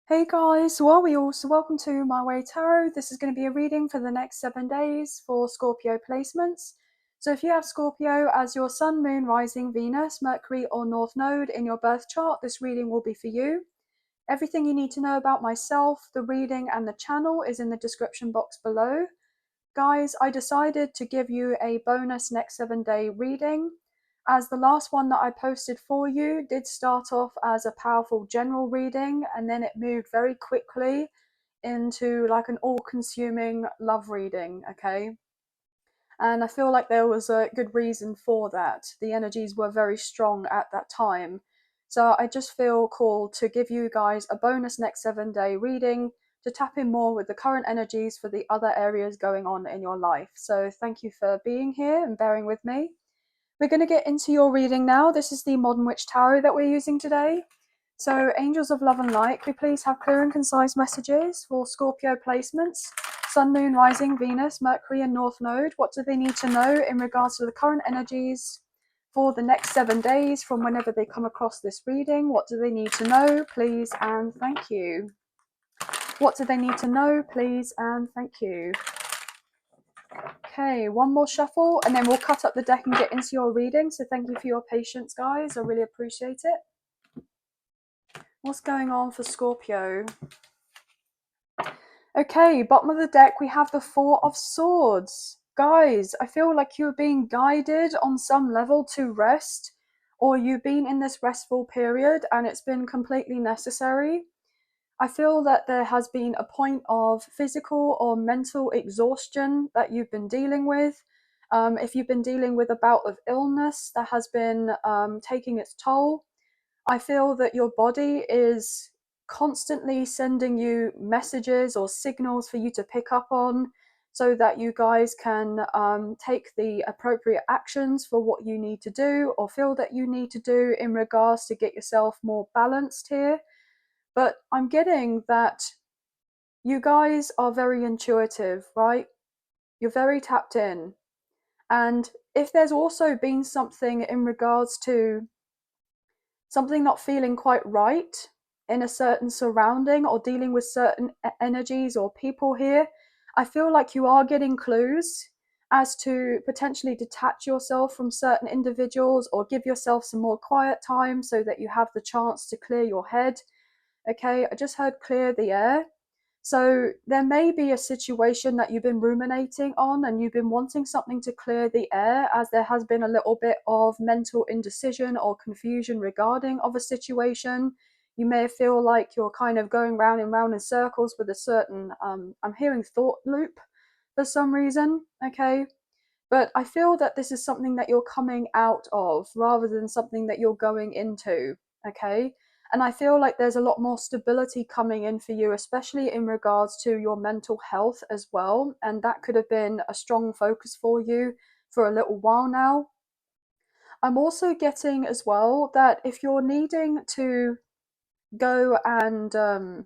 Hey guys, welcome to My Way Tarot. This is going to be a reading for the next 7 days for Scorpio placements. So if you have Scorpio as your Sun, Moon, Rising, Venus, Mercury or North Node in your birth chart, this reading will be for you. Everything you need to know about myself, the reading and the channel is in the description box below. Guys, I decided to give you a bonus next 7-day reading, as the last one that I posted for you did start off as a powerful general reading, and then it moved very quickly into like an all-consuming love reading, okay? And I feel like there was a good reason for that. The energies were very strong at that time. So I just feel called to give you guys a bonus next 7-day reading to tap in more with the current energies for the other areas going on in your life. So thank you for being here and bearing with me. We're going to get into your reading now. This is the Modern Witch Tarot that we're using today. So, angels of love and light, could we please have clear and concise messages for Scorpio placements? Sun, Moon, Rising, Venus, Mercury and North Node. What do they need to know in regards to the current energies for the next 7 days from whenever they come across this reading? What do they need to know, please and thank you? What do they need to know, please and thank you? Okay, one more shuffle and then we'll cut up the deck and get into your reading. So thank you for your patience, guys. I really appreciate it. What's going on for Scorpio? Okay, bottom of the deck, we have the Four of Swords. Guys, I feel like you're being guided on some level to rest, or you've been in this restful period and it's been completely necessary. I feel that there has been a point of physical or mental exhaustion that you've been dealing with. If you've been dealing with a bout of illness that has been taking its toll, I feel that your body is constantly sending you messages or signals for you to pick up on so that you guys can take the appropriate actions for what you need to do or feel that you need to do in regards to get yourself more balanced here. But I'm getting that you guys are very intuitive, right? You're very tapped in. And if there's also been something in regards to something not feeling quite right in a certain surrounding or dealing with certain energies or people here, I feel like you are getting clues as to potentially detach yourself from certain individuals or give yourself some more quiet time so that you have the chance to clear your head. Okay, I just heard clear the air. So there may be a situation that you've been ruminating on and you've been wanting something to clear the air, as there has been a little bit of mental indecision or confusion regarding of a situation. You may feel like you're kind of going round and round in circles with a certain, I'm hearing thought loop for some reason, okay? But I feel that this is something that you're coming out of rather than something that you're going into, okay? And I feel like there's a lot more stability coming in for you, especially in regards to your mental health as well. And that could have been a strong focus for you for a little while now. I'm also getting as well that if you're needing to go and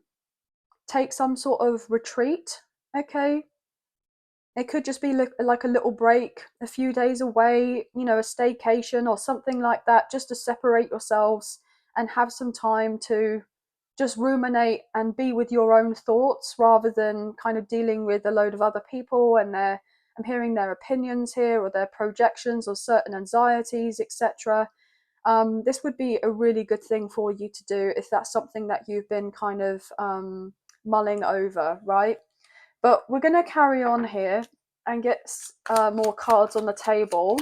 take some sort of retreat, okay, it could just be like a little break, a few days away, you know, a staycation or something like that, just to separate yourselves and have some time to just ruminate and be with your own thoughts rather than kind of dealing with a load of other people and I'm hearing their opinions here or their projections or certain anxieties, etc. This would be a really good thing for you to do if that's something that you've been kind of mulling over, right? But we're going to carry on here and get more cards on the table.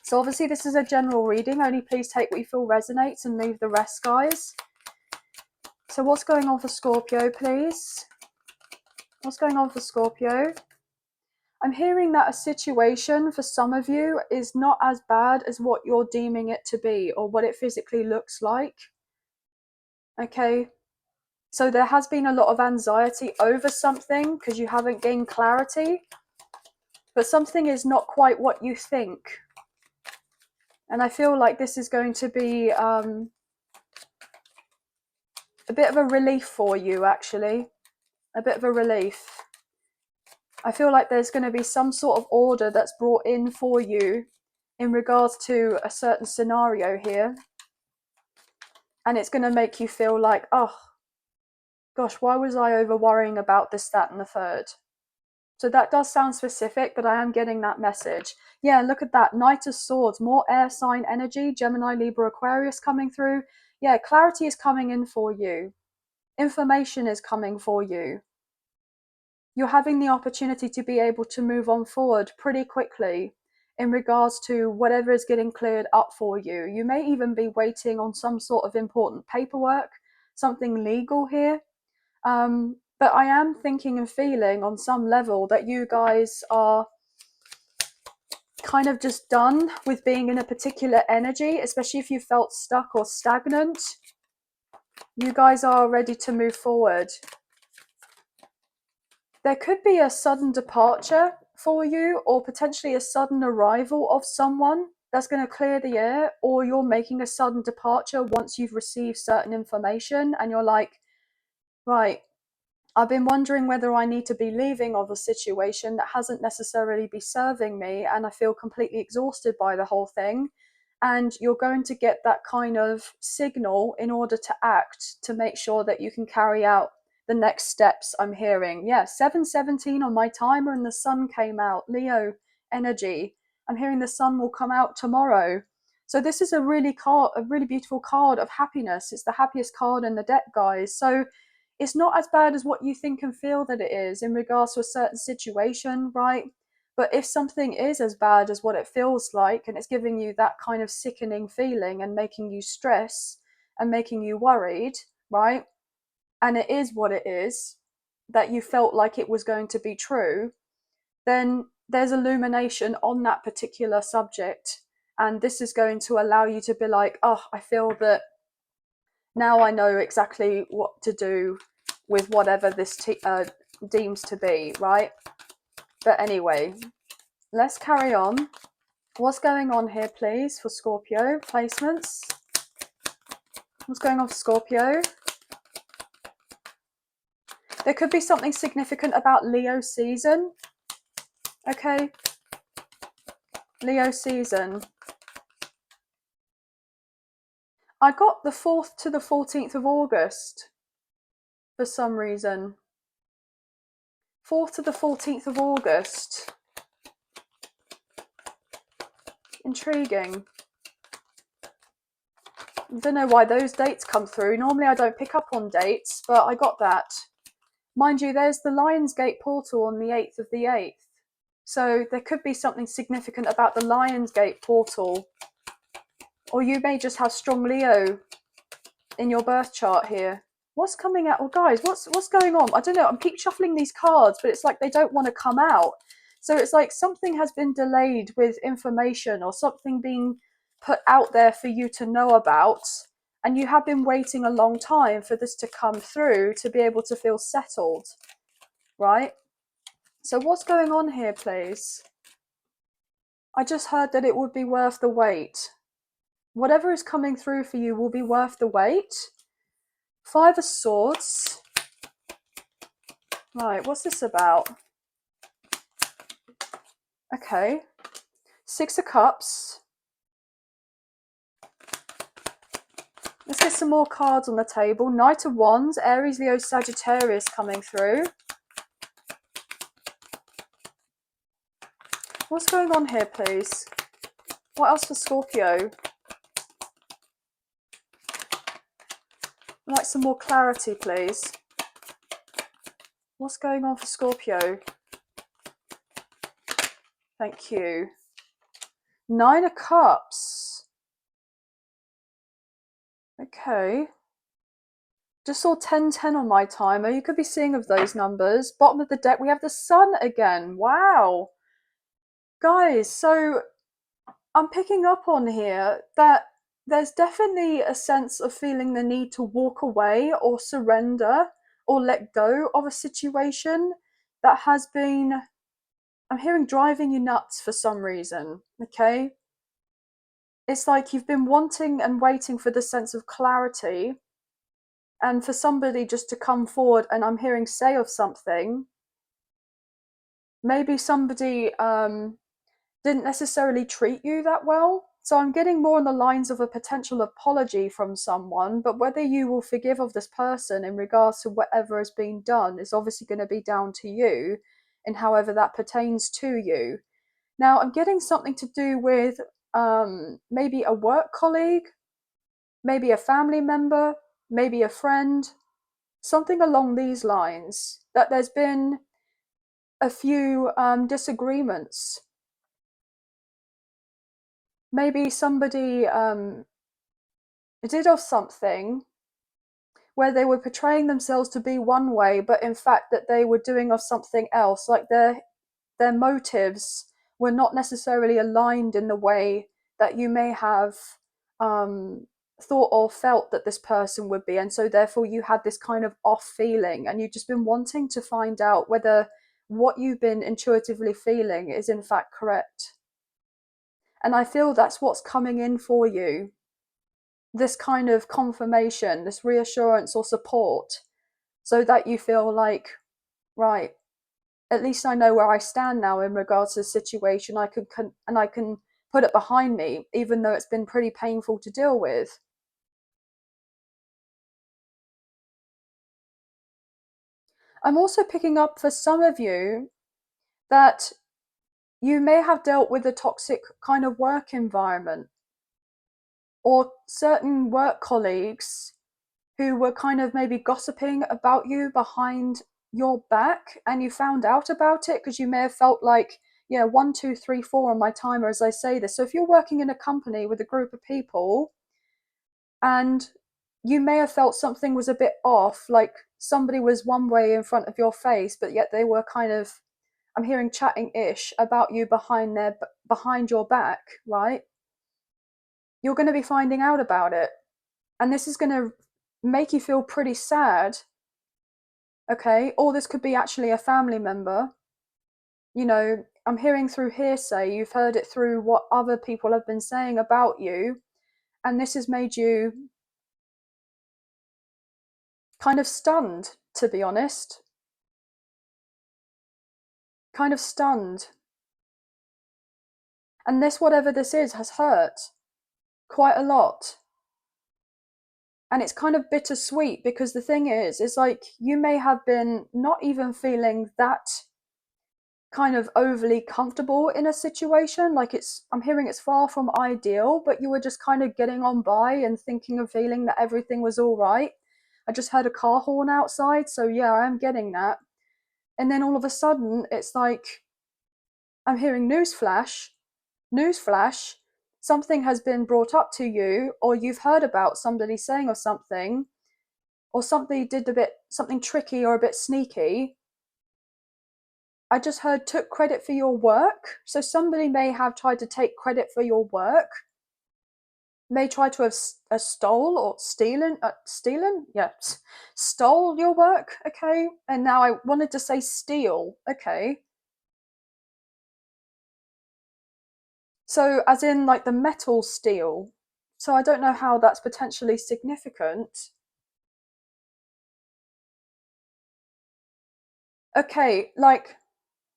So obviously this is a general reading. Only please take what you feel resonates and leave the rest, guys. So what's going on for Scorpio, please? What's going on for Scorpio? I'm hearing that a situation for some of you is not as bad as what you're deeming it to be or what it physically looks like. Okay, so there has been a lot of anxiety over something because you haven't gained clarity, but something is not quite what you think. And I feel like this is going to be a bit of a relief for you, actually. A bit of a relief. I feel like there's going to be some sort of order that's brought in for you in regards to a certain scenario here. And it's going to make you feel like, oh, Gosh, why was I over worrying about this, that, and the third? So that does sound specific, but I am getting that message. Yeah, look at that. Knight of Swords, more air sign energy, Gemini, Libra, Aquarius coming through. Yeah, clarity is coming in for you. Information is coming for you. You're having the opportunity to be able to move on forward pretty quickly in regards to whatever is getting cleared up for you. You may even be waiting on some sort of important paperwork, something legal here. But I am thinking and feeling on some level that you guys are kind of just done with being in a particular energy, especially if you felt stuck or stagnant. You guys are ready to move forward. There could be a sudden departure for you, or potentially a sudden arrival of someone that's going to clear the air, or you're making a sudden departure once you've received certain information and you're like, right, I've been wondering whether I need to be leaving of a situation that hasn't necessarily been serving me, and I feel completely exhausted by the whole thing. And you're going to get that kind of signal in order to act, to make sure that you can carry out the next steps. I'm hearing, yeah, 7:17 on my timer, and the sun came out. Leo energy. I'm hearing the sun will come out tomorrow. So this is a really beautiful card of happiness. It's the happiest card in the deck, guys. So it's not as bad as what you think and feel that it is in regards to a certain situation, right? But if something is as bad as what it feels like, and it's giving you that kind of sickening feeling and making you stress and making you worried, right? And it is what it is, that you felt like it was going to be true, then there's illumination on that particular subject. And this is going to allow you to be like, oh, I feel that now I know exactly what to do with whatever this deems to be, right? But anyway, let's carry on. What's going on here, please, for Scorpio placements? What's going on for Scorpio? There could be something significant about Leo season. Okay. Leo season. I got the 4th to the 14th of August for some reason. 4th to the 14th of August. Intriguing. I don't know why those dates come through. Normally I don't pick up on dates, but I got that. Mind you, there's the Lionsgate portal on the 8th of the 8th. So there could be something significant about the Lionsgate portal. Or you may just have strong Leo in your birth chart here. What's coming out? Well, guys, what's going on? I don't know. I keep shuffling these cards, but it's like they don't want to come out. So it's like something has been delayed with information, or something being put out there for you to know about. And you have been waiting a long time for this to come through to be able to feel settled, right? So what's going on here, please? I just heard that it would be worth the wait. Whatever is coming through for you will be worth the wait. 5 of Swords. Right, what's this about? Okay. 6 of Cups. Let's get some more cards on the table. Knight of Wands, Aries, Leo, Sagittarius coming through. What's going on here, please? What else for Scorpio? I'd like some more clarity, please. What's going on for Scorpio? Thank you. 9 of Cups. Okay. Just saw 1010 on my timer. You could be seeing of those numbers. Bottom of the deck, we have the Sun again. Wow. Guys, so I'm picking up on here that there's definitely a sense of feeling the need to walk away or surrender or let go of a situation that has been, I'm hearing, driving you nuts for some reason, okay? It's like you've been wanting and waiting for the sense of clarity, and for somebody just to come forward, and I'm hearing say of something. Maybe somebody didn't necessarily treat you that well, So I'm getting more on the lines of a potential apology from someone, but whether you will forgive of this person in regards to whatever has been done is obviously going to be down to you, and however that pertains to you. Now I'm getting something to do with maybe a work colleague, maybe a family member, maybe a friend, something along these lines, that there's been a few disagreements. Maybe somebody did of something where they were portraying themselves to be one way, but in fact that they were doing of something else. Like their motives were not necessarily aligned in the way that you may have um, thought or felt that this person would be, and so therefore you had this kind of off feeling, and you've just been wanting to find out whether what you've been intuitively feeling is in fact correct. And I feel that's what's coming in for you, this kind of confirmation, this reassurance or support, so that you feel like, right, at least I know where I stand now in regards to the situation. I can put it behind me, even though it's been pretty painful to deal with. I'm also picking up for some of you that you may have dealt with a toxic kind of work environment, or certain work colleagues who were kind of maybe gossiping about you behind your back, and you found out about it because you may have felt like, yeah, 1, 2, 3, 4 on my timer as I say this. So if you're working in a company with a group of people and you may have felt something was a bit off, like somebody was one way in front of your face, but yet they were kind of, I'm hearing chatting ish about you behind your back, right? You're going to be finding out about it, and this is going to make you feel pretty sad. Okay, or this could be actually a family member. I'm hearing through hearsay, you've heard it through what other people have been saying about you, and this has made you kind of stunned, to be honest. Kind of stunned. And this, whatever this is, has hurt quite a lot. And it's kind of bittersweet, because the thing is like you may have been not even feeling that kind of overly comfortable in a situation. Like, I'm hearing it's far from ideal, but you were just kind of getting on by and thinking and feeling that everything was all right. I just heard a car horn outside, so yeah, I am getting that. And then all of a sudden it's like I'm hearing newsflash, something has been brought up to you, or you've heard about somebody saying or something, or somebody did a bit something tricky or a bit sneaky. I just heard took credit for your work. So somebody may have tried to take credit for your work, may try to have stole or stealen, yeah, stole your work. Okay, and now I wanted to say steal. Okay, so as in like the metal steel. So I don't know how that's potentially significant. Okay, like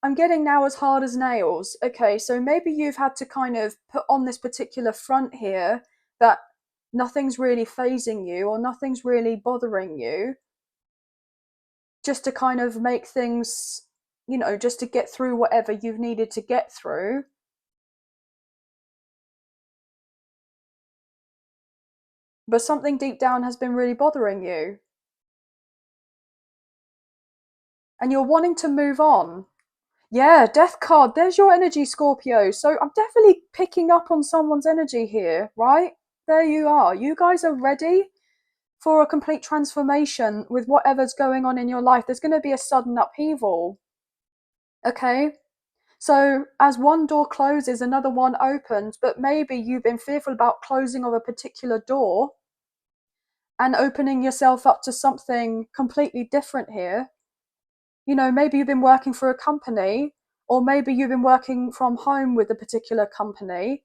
I'm getting now as hard as nails. Okay, so maybe you've had to kind of put on this particular front here that nothing's really phasing you or nothing's really bothering you, just to kind of make things, just to get through whatever you've needed to get through. But something deep down has been really bothering you, and you're wanting to move on. Yeah, death card. There's your energy, Scorpio. So I'm definitely picking up on someone's energy here, right? There you are. You guys are ready for a complete transformation with whatever's going on in your life. There's going to be a sudden upheaval. Okay? So as one door closes, another one opens, but maybe you've been fearful about closing of a particular door and opening yourself up to something completely different here. Maybe you've been working for a company, or maybe you've been working from home with a particular company,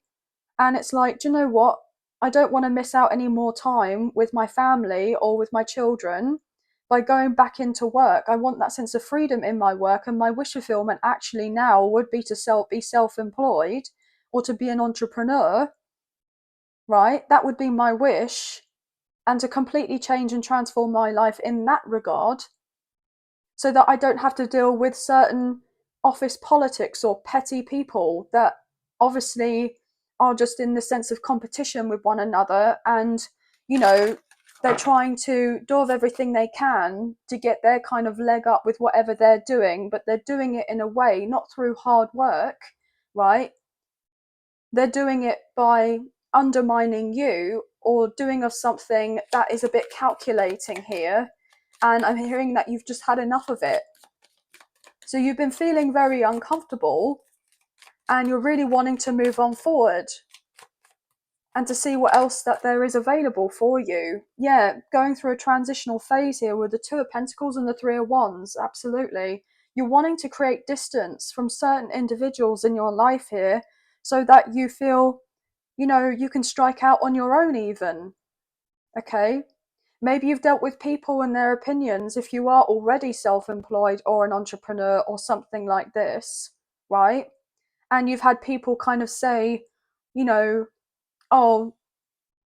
and it's like, do you know what? I don't want to miss out any more time with my family or with my children by going back into work. I want that sense of freedom in my work, and my wish fulfillment actually now would be to be self-employed or to be an entrepreneur. right? That would be my wish, and to completely change and transform my life in that regard, so that I don't have to deal with certain office politics or petty people that obviously are just in the sense of competition with one another, and you know they're trying to do everything they can to get their kind of leg up with whatever they're doing, but they're doing it in a way not through hard work, right? They're doing it by undermining you or doing of something that is a bit calculating here, and I'm hearing that you've just had enough of it. So you've been feeling very uncomfortable and you're really wanting to move on forward and to see what else that there is available for you. Yeah, going through a transitional phase here with the Two of Pentacles and the Three of Wands, absolutely. You're wanting to create distance from certain individuals in your life here so that you feel, you can strike out on your own even, okay? Maybe you've dealt with people and their opinions if you are already self-employed or an entrepreneur or something like this, right? And you've had people kind of say, you know, oh,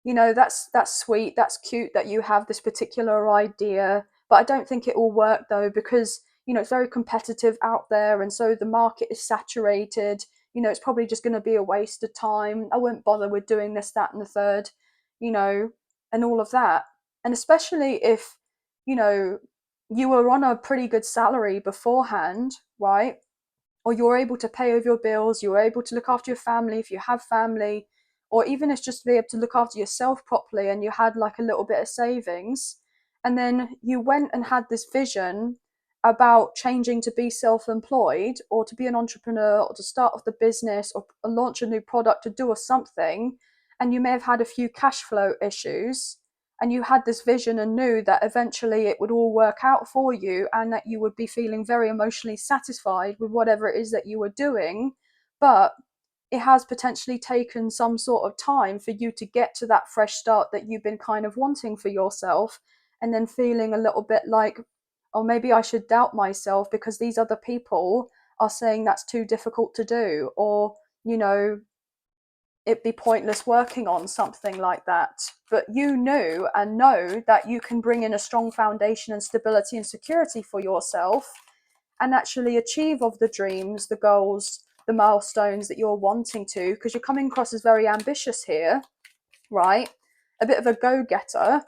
that's sweet, that's cute that you have this particular idea, but I don't think it will work though, because it's very competitive out there, and so the market is saturated. It's probably just going to be a waste of time. I wouldn't bother with doing this, that, and the third, you know and all of that. And especially if you know you were on a pretty good salary beforehand, right? Or you're able to pay over your bills, you're able to look after your family if you have family, or even it's just to be able to look after yourself properly, and you had like a little bit of savings, and then you went and had this vision about changing to be self-employed or to be an entrepreneur or to start off the business or launch a new product to do or something, and you may have had a few cash flow issues, and you had this vision and knew that eventually it would all work out for you and that you would be feeling very emotionally satisfied with whatever it is that you were doing. But it has potentially taken some sort of time for you to get to that fresh start that you've been kind of wanting for yourself, and then feeling a little bit like, oh, maybe I should doubt myself because these other people are saying that's too difficult to do, or it'd be pointless working on something like that. But you knew and know that you can bring in a strong foundation and stability and security for yourself and actually achieve of the dreams, the goals, the milestones that you're wanting to, because you're coming across as very ambitious here, right? A bit of a go-getter,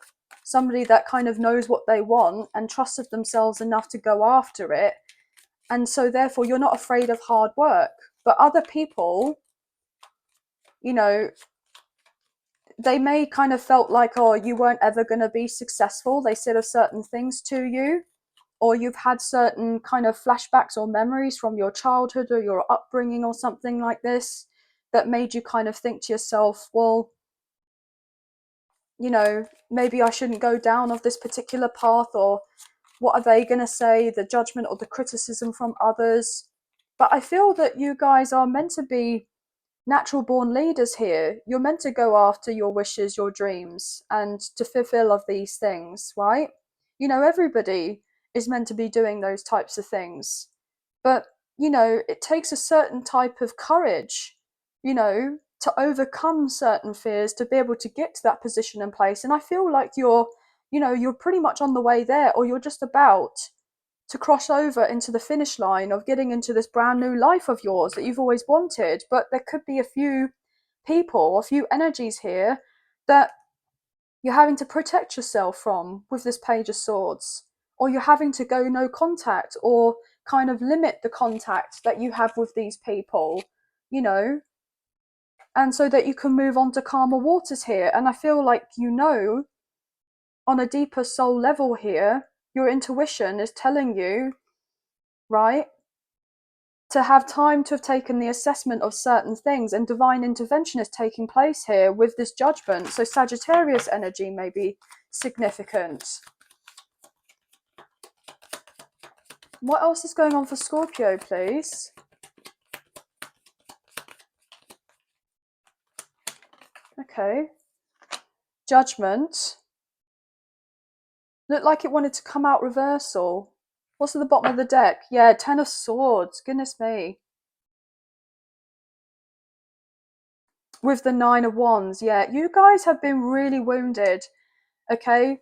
somebody that kind of knows what they want and trusted themselves enough to go after it. And so therefore you're not afraid of hard work. But other people, you know, they may kind of felt like, oh, you weren't ever going to be successful. They said of certain things to you, or you've had certain kind of flashbacks or memories from your childhood or your upbringing or something like this that made you kind of think to yourself, well, maybe I shouldn't go down of this particular path, or what are they going to say, the judgment or the criticism from others. But I feel that you guys are meant to be natural born leaders here. You're meant to go after your wishes, your dreams, and to fulfill of these things, right? Everybody is meant to be doing those types of things. But, it takes a certain type of courage, to overcome certain fears to be able to get to that position and place. And I feel like you're pretty much on the way there, or you're just about to cross over into the finish line of getting into this brand new life of yours that you've always wanted. But there could be a few people, a few energies here that you're having to protect yourself from with this Page of Swords, or you're having to go no contact or kind of limit the contact that you have with these people, and so that you can move on to calmer waters here. And I feel like, on a deeper soul level here, your intuition is telling you, right, to have time to have taken the assessment of certain things, and divine intervention is taking place here with this judgment. So Sagittarius energy may be significant. What else is going on for Scorpio, please? Okay. Judgment. Looked like it wanted to come out reversal. What's at the bottom of the deck? Yeah, Ten of Swords. Goodness me. with the Nine of Wands. Yeah, you guys have been really wounded, okay?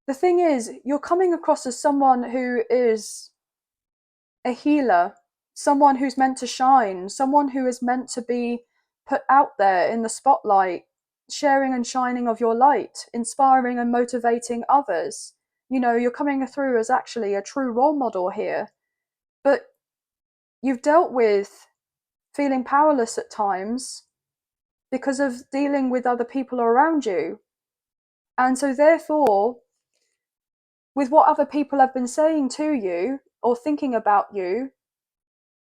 The thing is, you're coming across as someone who is a healer, someone who's meant to shine, someone who is meant to be put out there in the spotlight, sharing and shining of your light, inspiring and motivating others. You know, you're coming through as actually a true role model here. But you've dealt with feeling powerless at times because of dealing with other people around you. And so, therefore, with what other people have been saying to you or thinking about you,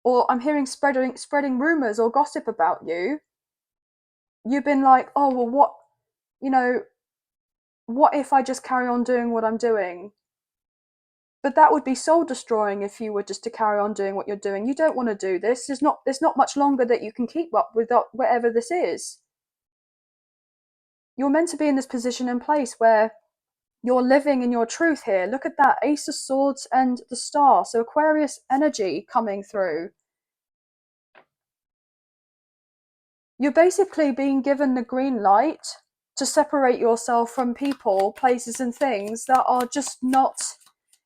or I'm hearing spreading rumors or gossip about you, you've been like, oh, well, you know, what if I just carry on doing what I'm doing? But that would be soul destroying if you were just to carry on doing what you're doing. You don't want to do this. There's not much longer that you can keep up with whatever this is. You're meant to be in this position and place where you're living in your truth here. Look at that, Ace of Swords and the Star. So Aquarius energy coming through. You're basically being given the green light to separate yourself from people, places, and things that are just not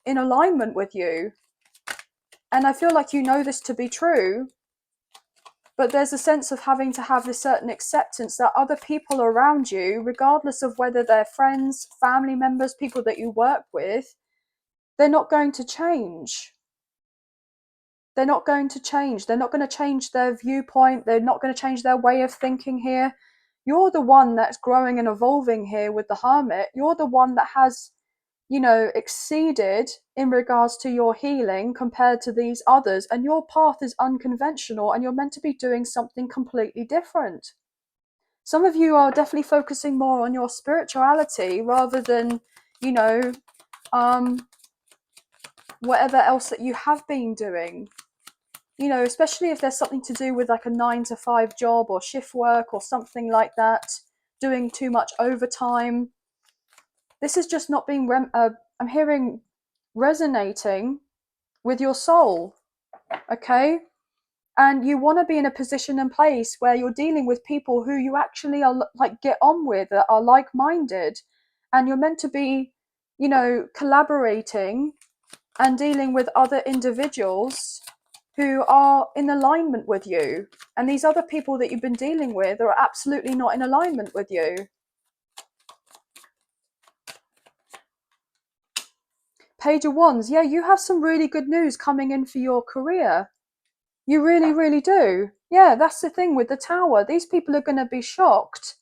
in alignment with you. And I feel like you know this to be true, but there's a sense of having to have this certain acceptance that other people around you, regardless of whether they're friends, family members, people that you work with, they're not going to change. They're not going to change. They're not going to change their viewpoint. They're not going to change their way of thinking here. You're the one that's growing and evolving here with the Hermit. You're the one that has, exceeded in regards to your healing compared to these others. And your path is unconventional and you're meant to be doing something completely different. Some of you are definitely focusing more on your spirituality rather than, whatever else that you have been doing. Especially if there's something to do with like a 9 to 5 job or shift work or something like that, doing too much overtime. This is just not being, I'm hearing resonating with your soul, okay? And you want to be in a position and place where you're dealing with people who you actually are like get on with, that are like-minded, and you're meant to be, collaborating and dealing with other individuals who are in alignment with you. And these other people that you've been dealing with are absolutely not in alignment with you. Page of Wands. Yeah, you have some really good news coming in for your career. You really, really do. Yeah, that's the thing with the Tower. These people are going to be shocked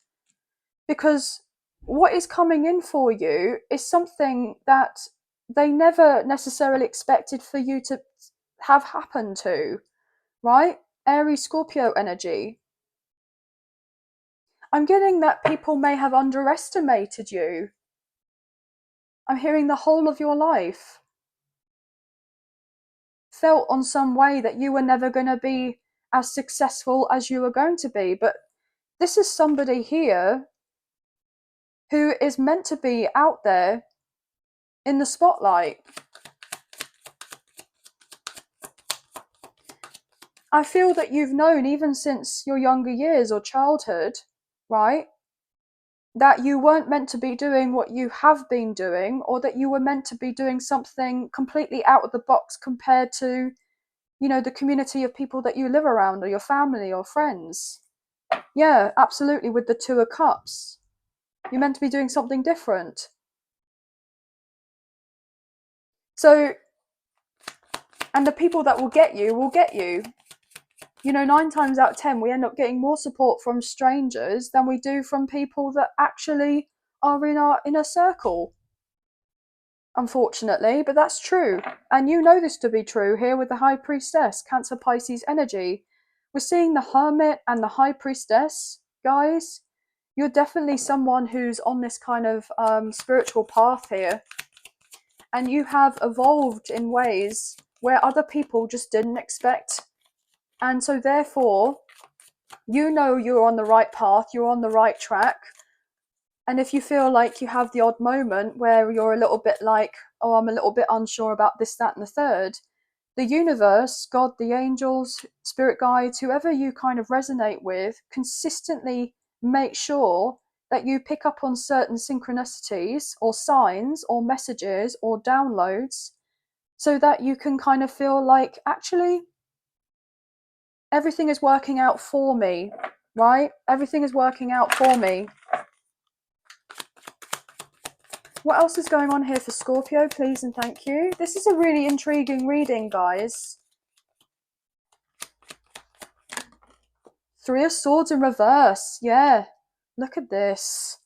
because what is coming in for you is something that they never necessarily expected for you to have happen to, right? Aries Scorpio energy. I'm getting that people may have underestimated you. I'm hearing the whole of your life felt on some way that you were never going to be as successful as you were going to be. But this is somebody here who is meant to be out there in the spotlight. I feel that you've known even since your younger years or childhood, right? That you weren't meant to be doing what you have been doing, or that you were meant to be doing something completely out of the box compared to, the community of people that you live around, or your family or friends. Yeah, absolutely, with the Two of Cups. You're meant to be doing something different. So, and the people that will get you will get you. 9 times out of 10, we end up getting more support from strangers than we do from people that actually are in our inner circle. Unfortunately, but that's true. And you know this to be true here with the High Priestess, Cancer Pisces energy. We're seeing the Hermit and the High Priestess, guys. You're definitely someone who's on this kind of spiritual path here. And you have evolved in ways where other people just didn't expect. And so therefore, you're on the right path, you're on the right track. And if you feel like you have the odd moment where you're a little bit like, oh, I'm a little bit unsure about this, that, and the third, the universe, God, the angels, spirit guides, whoever you kind of resonate with, consistently make sure that you pick up on certain synchronicities or signs or messages or downloads so that you can kind of feel like, actually, everything is working out for me, right? Everything is working out for me. What else is going on here for Scorpio, please and thank you? This is a really intriguing reading, guys. Three of Swords in reverse. Yeah, look at this.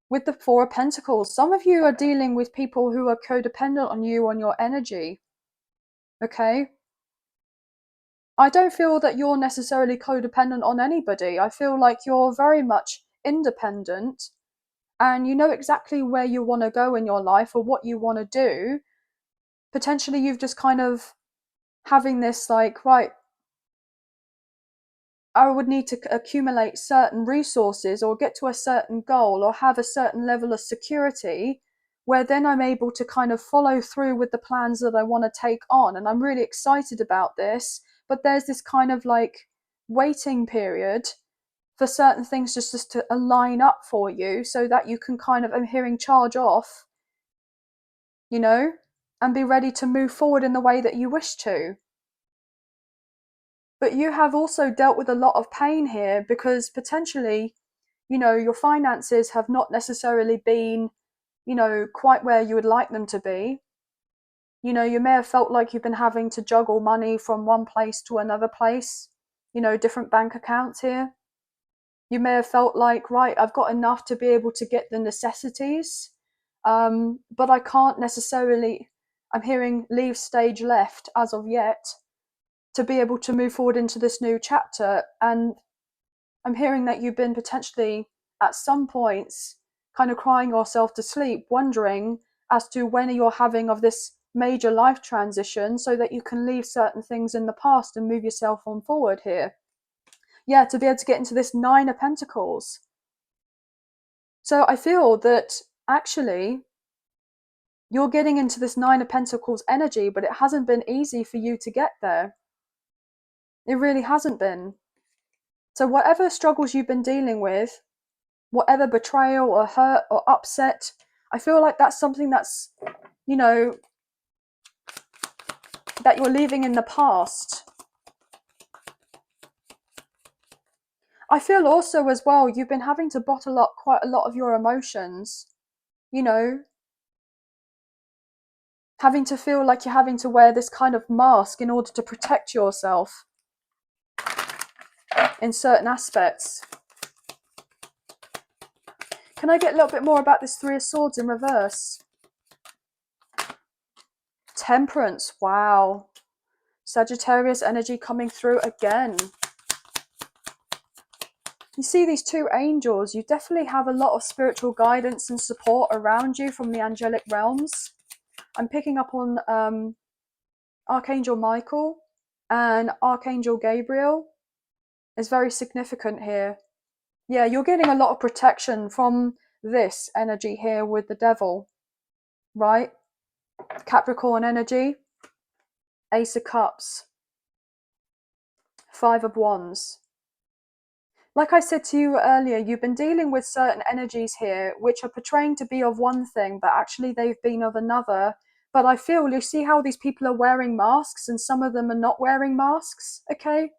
With the Four of Pentacles, some of you are dealing with people who are codependent on you, on your energy. Okay? I don't feel that you're necessarily codependent on anybody. I feel like you're very much independent and you know exactly where you want to go in your life or what you want to do. Potentially you've just kind of having this like, right, I would need to accumulate certain resources or get to a certain goal or have a certain level of security where then I'm able to kind of follow through with the plans that I want to take on. And I'm really excited about this, but there's this kind of like waiting period for certain things just to align up for you so that you can kind of, I'm hearing, charge off, you know, and be ready to move forward in the way that you wish to. But you have also dealt with a lot of pain here because potentially, you know, your finances have not necessarily been, you know, quite where you would like them to be. You know, you may have felt like you've been having to juggle money from one place to another place, you know, different bank accounts here. You may have felt like, right, I've got enough to be able to get the necessities, but I can't necessarily, I'm hearing leave stage left as of yet to be able to move forward into this new chapter. And I'm hearing that you've been potentially at some points kind of crying yourself to sleep, wondering as to when you're having of this major life transition so that you can leave certain things in the past and move yourself on forward here. Yeah, to be able to get into this Nine of Pentacles. So I feel that actually you're getting into this Nine of Pentacles energy, but it hasn't been easy for you to get there. It really hasn't been. So whatever struggles you've been dealing with, whatever betrayal or hurt or upset, I feel like that's something that's, you know, that you're leaving in the past. I feel also as well, you've been having to bottle up quite a lot of your emotions, you know, having to feel like you're having to wear this kind of mask in order to protect yourself in certain aspects. Can I get a little bit more about this Three of Swords in reverse? Temperance, wow. Sagittarius energy coming through again. You see these two angels, you definitely have a lot of spiritual guidance and support around you from the angelic realms. I'm picking up on Archangel Michael and Archangel Gabriel is very significant here. Yeah, you're getting a lot of protection from this energy here with the devil, right? Capricorn energy, Ace of Cups, Five of Wands. Like I said to you earlier, you've been dealing with certain energies here which are portraying to be of one thing, but actually they've been of another. But I feel, you see how these people are wearing masks and some of them are not wearing masks, okay?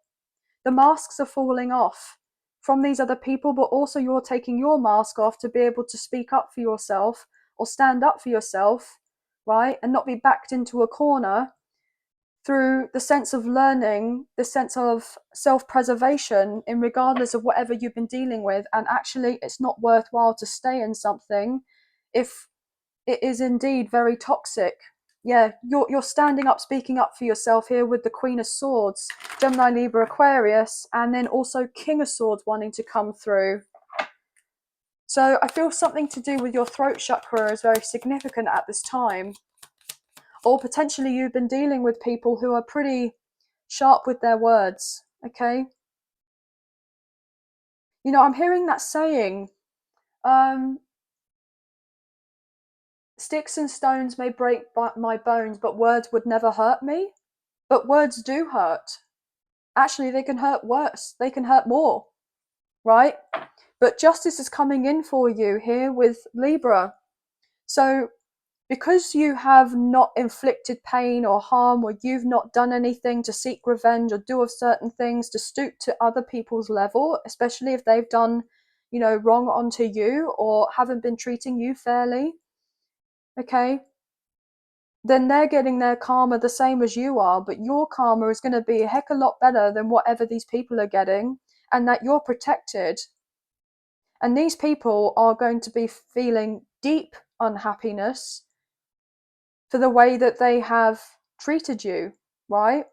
The masks are falling off from these other people, but also you're taking your mask off to be able to speak up for yourself or stand up for yourself, right? And not be backed into a corner through the sense of learning, the sense of self-preservation in regardless of whatever you've been dealing with. And actually, it's not worthwhile to stay in something if it is indeed very toxic. Yeah, you're standing up, speaking up for yourself here with the Queen of Swords, Gemini, Libra, Aquarius, and then also King of Swords wanting to come through. So I feel something to do with your throat chakra is very significant at this time. Or potentially you've been dealing with people who are pretty sharp with their words, okay? You know, I'm hearing that saying, sticks and stones may break my bones, but words would never hurt me. But words do hurt. Actually, they can hurt worse. They can hurt more, right? But justice is coming in for you here with Libra. So because you have not inflicted pain or harm, or you've not done anything to seek revenge or do of certain things to stoop to other people's level, especially if they've done, wrong onto you or haven't been treating you fairly, okay, then they're getting their karma the same as you are, but your karma is going to be a heck of a lot better than whatever these people are getting, and that you're protected. And these people are going to be feeling deep unhappiness for the way that they have treated you, right?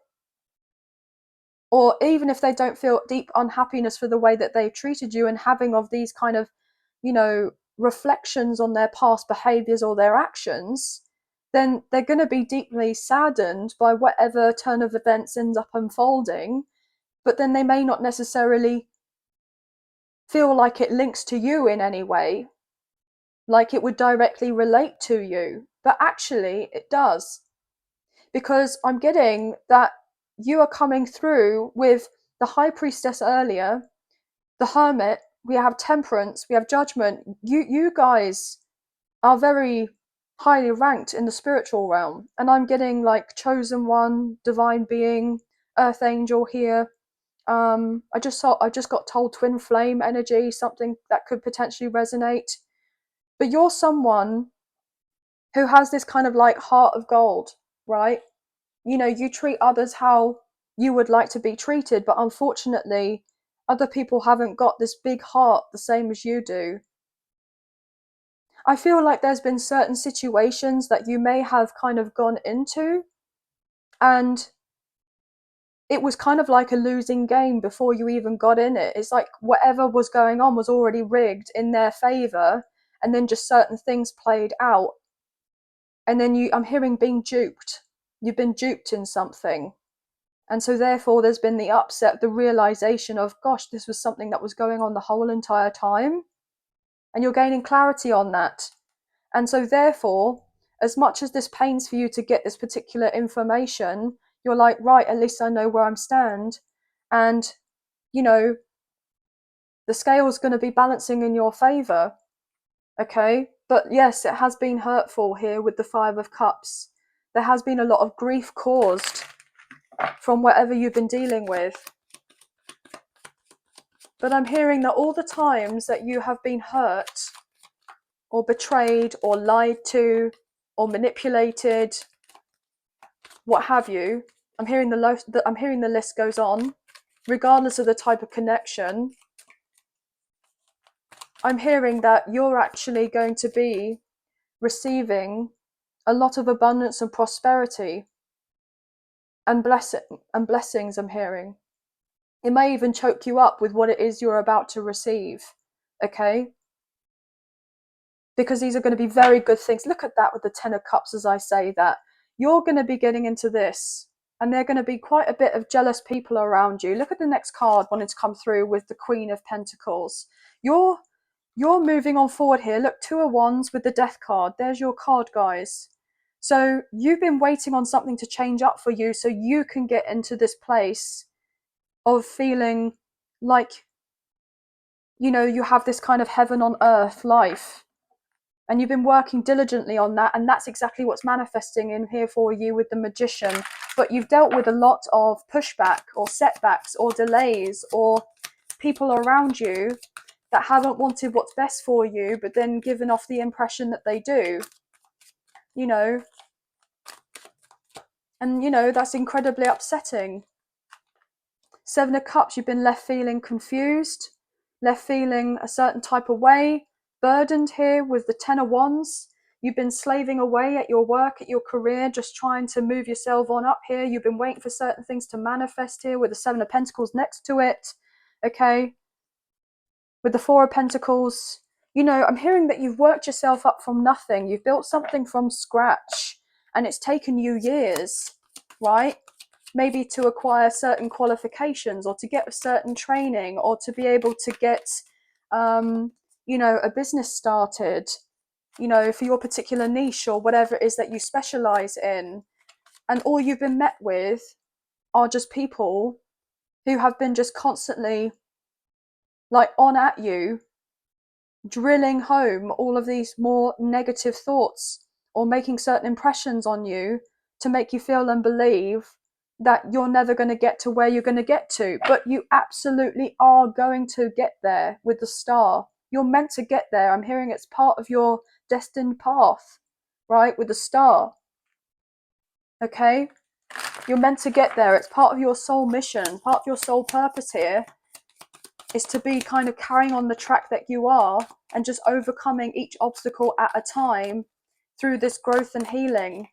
Or even if they don't feel deep unhappiness for the way that they've treated you, and having of these kind of, reflections on their past behaviors or their actions, then they're going to be deeply saddened by whatever turn of events ends up unfolding. But then they may not necessarily feel like it links to you in any way, like it would directly relate to you. But actually, it does. Because I'm getting that you are coming through with the High Priestess earlier, the Hermit, we have Temperance, we have Judgment. You guys are very highly ranked in the spiritual realm. And I'm getting like Chosen One, Divine Being, Earth Angel here. I just got told Twin Flame energy, something that could potentially resonate. But you're someone who has this kind of like heart of gold, right? You treat others how you would like to be treated, but unfortunately, other people haven't got this big heart the same as you do. I feel like there's been certain situations that you may have kind of gone into, and it was kind of like a losing game before you even got in it. It's like whatever was going on was already rigged in their favor, and then just certain things played out. And then I'm hearing being duped. You've been duped in something. And so therefore there's been the upset, the realization of, gosh, this was something that was going on the whole entire time. And you're gaining clarity on that. And so therefore, as much as this pains for you to get this particular information, you're like, right, at least I know where I'm stand. And, the scale's going to be balancing in your favor. Okay. But yes, it has been hurtful here with the Five of Cups. There has been a lot of grief caused from whatever you've been dealing with. But I'm hearing that all the times that you have been hurt or betrayed or lied to or manipulated, what have you, I'm hearing the list goes on, regardless of the type of connection. I'm hearing that you're actually going to be receiving a lot of abundance and prosperity and blessings. I'm hearing it may even choke you up with what it is you're about to receive. Okay, because these are going to be very good things. Look at that with the Ten of Cups as I say that. You're going to be getting into this, and there are going to be quite a bit of jealous people around you. Look at the next card wanting to come through with the Queen of Pentacles. You're moving on forward here. Look, Two of Wands with the Death card. There's your card, guys. So you've been waiting on something to change up for you so you can get into this place of feeling like, you have this kind of heaven on earth life. And you've been working diligently on that, and that's exactly what's manifesting in here for you with the Magician. But you've dealt with a lot of pushback or setbacks or delays or people around you that haven't wanted what's best for you, but then given off the impression that they do, and that's incredibly upsetting. Seven of Cups, you've been left feeling confused, left feeling a certain type of way, burdened here with the Ten of Wands. You've been slaving away at your work, at your career, just trying to move yourself on up here. You've been waiting for certain things to manifest here with the Seven of Pentacles next to it. Okay. With the Four of Pentacles, I'm hearing that you've worked yourself up from nothing. You've built something from scratch, and it's taken you years, right? Maybe to acquire certain qualifications or to get a certain training or to be able to get, a business started, for your particular niche or whatever it is that you specialize in. And all you've been met with are just people who have been just constantly like on at you, drilling home all of these more negative thoughts or making certain impressions on you to make you feel and believe that you're never going to get to where you're going to get to. But you absolutely are going to get there with the star. You're meant to get there. I'm hearing it's part of your destined path, right? With the star. Okay? You're meant to get there. It's part of your soul mission, part of your soul purpose here is to be kind of carrying on the track that you are and just overcoming each obstacle at a time through this growth and healing.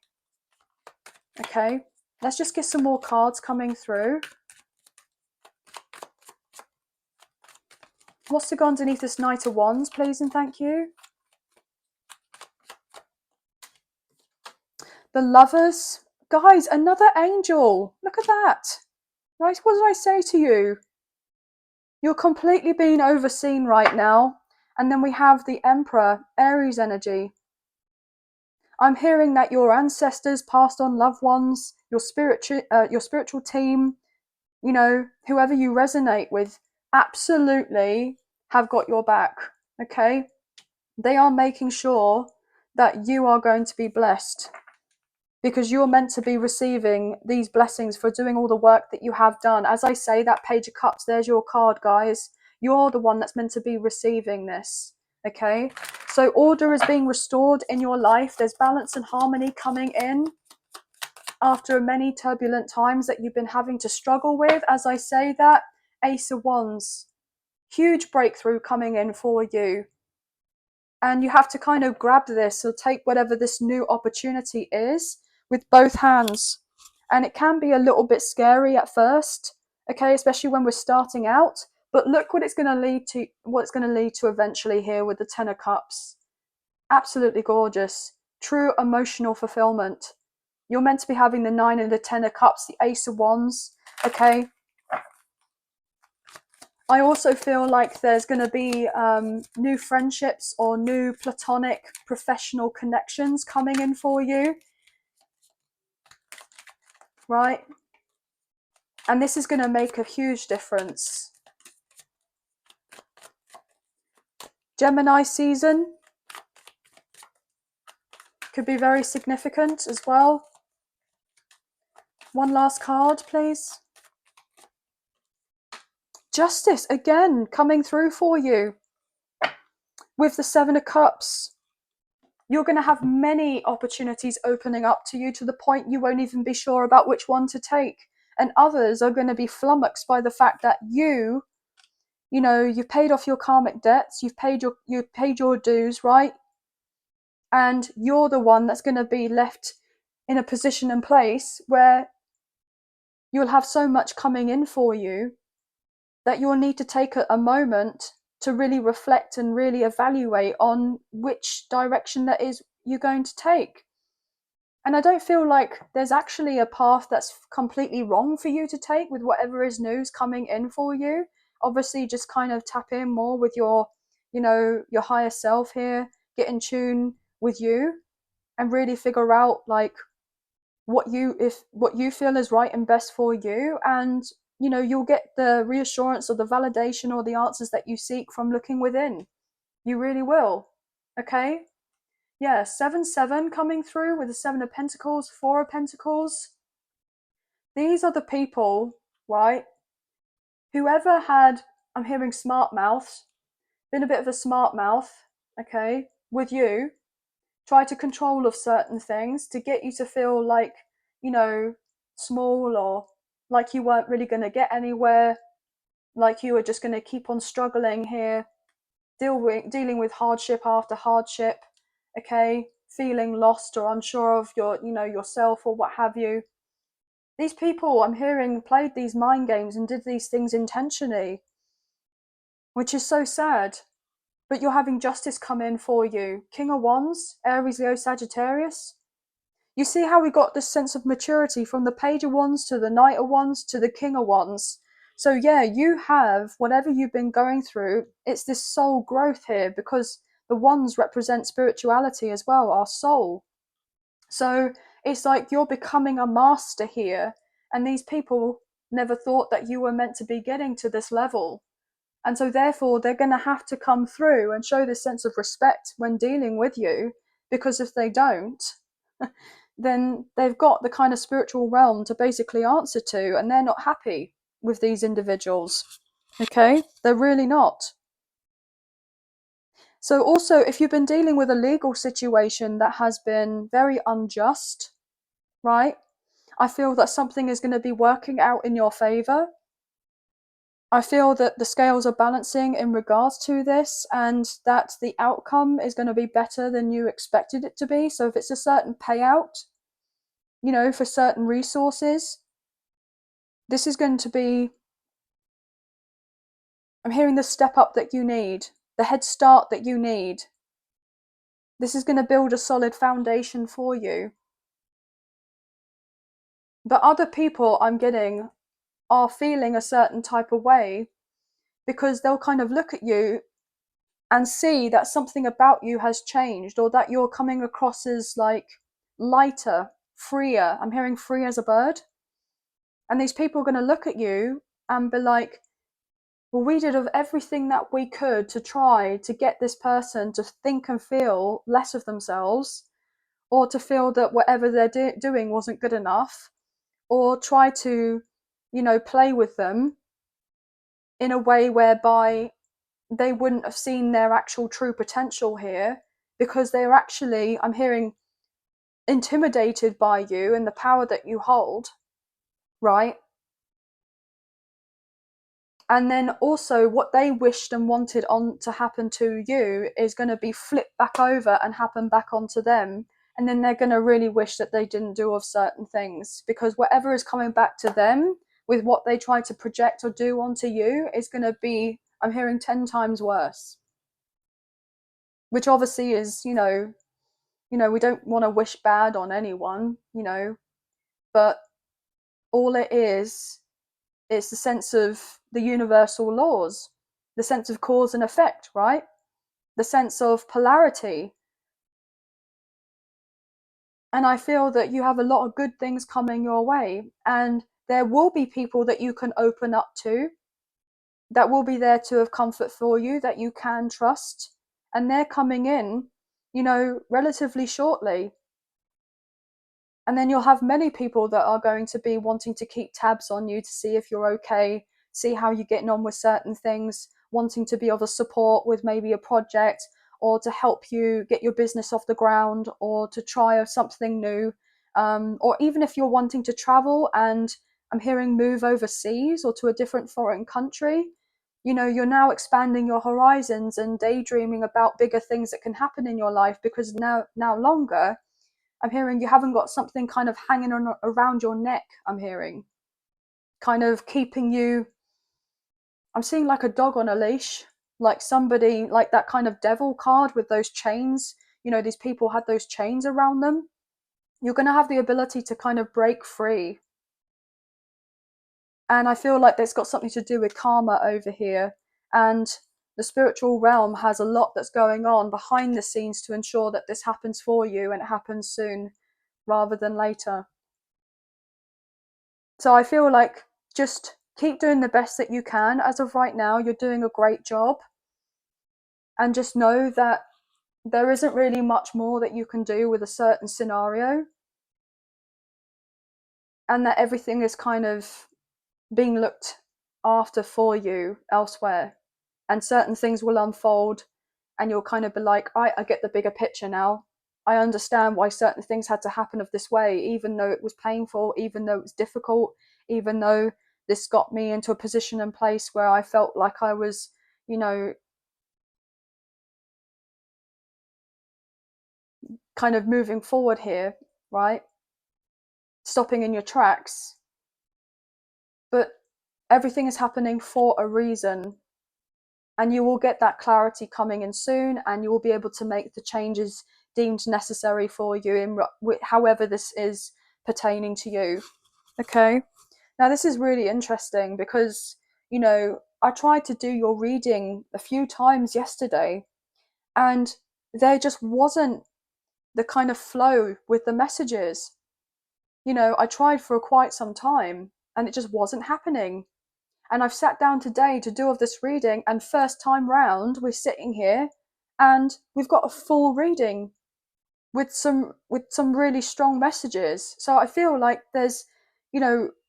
Okay, let's just get some more cards coming through. What's to go underneath this Knight of Wands, please and thank you? The Lovers. Guys, another angel. Look at that. Right, what did I say to you? You're completely being overseen right now. And then we have the Emperor, Aries energy. I'm hearing that your ancestors, passed on loved ones, your spiritual team, you know, whoever you resonate with, absolutely have got your back. Okay? They are making sure that you are going to be blessed because you're meant to be receiving these blessings for doing all the work that you have done. As I say, that Page of Cups, there's your card, guys. You're the one that's meant to be receiving this. Okay? So order is being restored in your life. There's balance and harmony coming in after many turbulent times that you've been having to struggle with. As I say that, Ace of Wands, huge breakthrough coming in for you. And you have to kind of grab this or take whatever this new opportunity is with both hands. And it can be a little bit scary at first, okay, especially when we're starting out. But look what it's going to lead to, what it's going to lead to eventually here with the Ten of Cups. Absolutely gorgeous. True emotional fulfillment. You're meant to be having the 9 and the 10 of Cups, the Ace of Wands, okay? I also feel like there's going to be new friendships or new platonic professional connections coming in for you, right? And this is going to make a huge difference. Gemini season could be very significant as well. One last card, please. Justice, again, coming through for you. With the 7 of Cups. You're going to have many opportunities opening up to you to the point you won't even be sure about which one to take. And others are going to be flummoxed by the fact that you know, you've paid off your karmic debts, you've paid your dues, right? And you're the one that's going to be left in a position and place where you'll have so much coming in for you that you'll need to take a moment to really reflect and really evaluate on which direction that is you're going to take. And I don't feel like there's actually a path that's completely wrong for you to take with whatever is news coming in for you. Obviously, just kind of tap in more with your, you know, your higher self here, get in tune with you and really figure out like what you feel is right and best for you. And, you know, you'll get the reassurance or the validation or the answers that you seek from looking within. You really will. Okay? Yeah, 7-7 coming through with the 7 of Pentacles, 4 of Pentacles. These are the people, right? Whoever had, I'm hearing smart mouths, been a bit of a smart mouth, okay, with you, try to control of certain things to get you to feel like, you know, small or like you weren't really going to get anywhere, like you were just going to keep on struggling here, dealing with hardship after hardship, okay, feeling lost or unsure of your, you know, yourself or what have you. These people, I'm hearing, played these mind games and did these things intentionally, which is so sad. But you're having justice come in for you. King of Wands, Aries, Leo, Sagittarius. You see how we got this sense of maturity from the Page of Wands to the Knight of Wands to the King of Wands. So yeah, you have whatever you've been going through. It's this soul growth here because the wands represent spirituality as well, our soul. So it's like you're becoming a master here And these people never thought that you were meant to be getting to this level. And so therefore they're going to have to come through and show this sense of respect when dealing with you, because if they don't, then they've got the kind of spiritual realm to basically answer to, and they're not happy with these individuals. Okay? They're really not. So also, if you've been dealing with a legal situation that has been very unjust, right? I feel that something is going to be working out in your favor. I feel that the scales are balancing in regards to this, and that the outcome is going to be better than you expected it to be. So if it's a certain payout, for certain resources, this is going to be, I'm hearing the step up that you need, the head start that you need. This is going to build a solid foundation for you. But other people I'm getting are feeling a certain type of way, because they'll kind of look at you and see that something about you has changed, or that you're coming across as like lighter, freer. I'm hearing free as a bird. And these people are going to look at you and be like, well, we did of everything that we could to try to get this person to think and feel less of themselves, or to feel that whatever they're doing wasn't good enough, or try to, play with them in a way whereby they wouldn't have seen their actual true potential here, because they're actually, I'm hearing, intimidated by you and the power that you hold, right? And then also what they wished and wanted on to happen to you is going to be flipped back over and happen back onto them. And then they're going to really wish that they didn't do of certain things, because whatever is coming back to them with what they try to project or do onto you is going to be, I'm hearing, 10 times worse. Which obviously is, we don't want to wish bad on anyone, but all it is, it's the sense of the universal laws, the sense of cause and effect, right? The sense of polarity. And I feel that you have a lot of good things coming your way, and there will be people that you can open up to, that will be there to have comfort for you, that you can trust, and they're coming in, relatively shortly. And then you'll have many people that are going to be wanting to keep tabs on you to see if you're okay, see how you're getting on with certain things, wanting to be of a support with maybe a project, or to help you get your business off the ground, or to try something new. Or even if you're wanting to travel and, I'm hearing, move overseas or to a different foreign country, you're now expanding your horizons and daydreaming about bigger things that can happen in your life, because now longer, I'm hearing, you haven't got something kind of hanging on around your neck. I'm hearing, kind of keeping you, I'm seeing like a dog on a leash, like somebody, like that kind of devil card with those chains. These people had those chains around them. You're going to have the ability to kind of break free. And I feel like that's got something to do with karma over here. And the spiritual realm has a lot that's going on behind the scenes to ensure that this happens for you, and it happens soon rather than later. So I feel like just keep doing the best that you can. As of right now, you're doing a great job. And just know that there isn't really much more that you can do with a certain scenario. And that everything is kind of being looked after for you elsewhere. And certain things will unfold, and you'll kind of be like, I get the bigger picture now. I understand why certain things had to happen of this way, even though it was painful, even though it was difficult, even though this got me into a position and place where I felt like I was, kind of moving forward here, right? Stopping in your tracks. But everything is happening for a reason. And you will get that clarity coming in soon, and you will be able to make the changes deemed necessary for you in however this is pertaining to you. Okay. Now this is really interesting because, I tried to do your reading a few times yesterday, and there just wasn't the kind of flow with the messages. I tried for quite some time and it just wasn't happening. And I've sat down today to do of this reading, and first time round, we're sitting here and we've got a full reading with some really strong messages. So I feel like there's,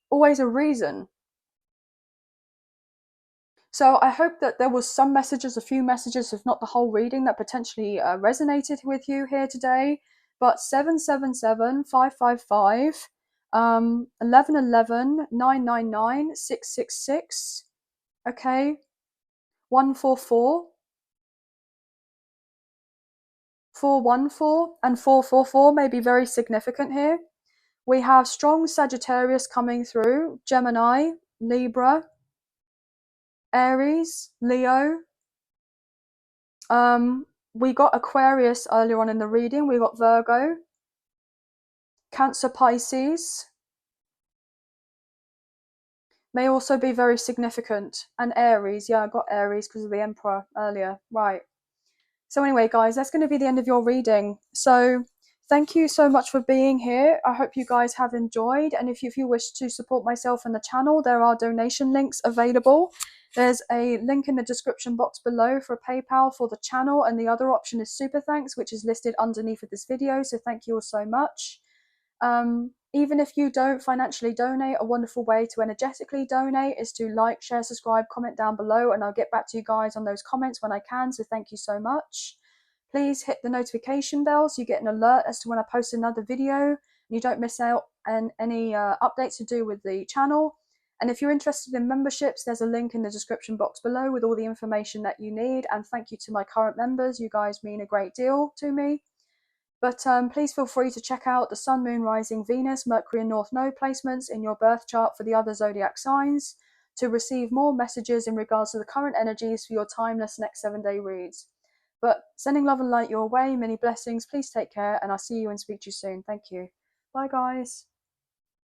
always a reason. So I hope that there was some messages, a few messages, if not the whole reading, that potentially resonated with you here today. But 777 555, 1111 999 666, okay, 144 414 and 444 may be very significant here. We have strong Sagittarius coming through, Gemini, Libra, Aries, Leo. We got Aquarius earlier on in the reading. We got Virgo, Cancer, Pisces. May also be very significant. And Aries. Yeah, I got Aries because of the Emperor earlier. Right. So anyway, guys, that's going to be the end of your reading. So thank you so much for being here. I hope you guys have enjoyed. And if you wish to support myself and the channel, there are donation links available. There's a link in the description box below for PayPal for the channel, and the other option is Super Thanks, which is listed underneath of this video. So thank you all so much. Even if you don't financially donate, a wonderful way to energetically donate is to like, share, subscribe, comment down below, and I'll get back to you guys on those comments when I can. So thank you so much. Please hit the notification bell so you get an alert as to when I post another video and you don't miss out on any updates to do with the channel. And if you're interested in memberships, there's a link in the description box below with all the information that you need. And thank you to my current members. You guys mean a great deal to me. But please feel free to check out the Sun, Moon, Rising, Venus, Mercury and North Node placements in your birth chart for the other zodiac signs to receive more messages in regards to the current energies for your timeless next 7-day reads. But sending love and light your way, many blessings, please take care, and I'll see you and speak to you soon. Thank you. Bye guys.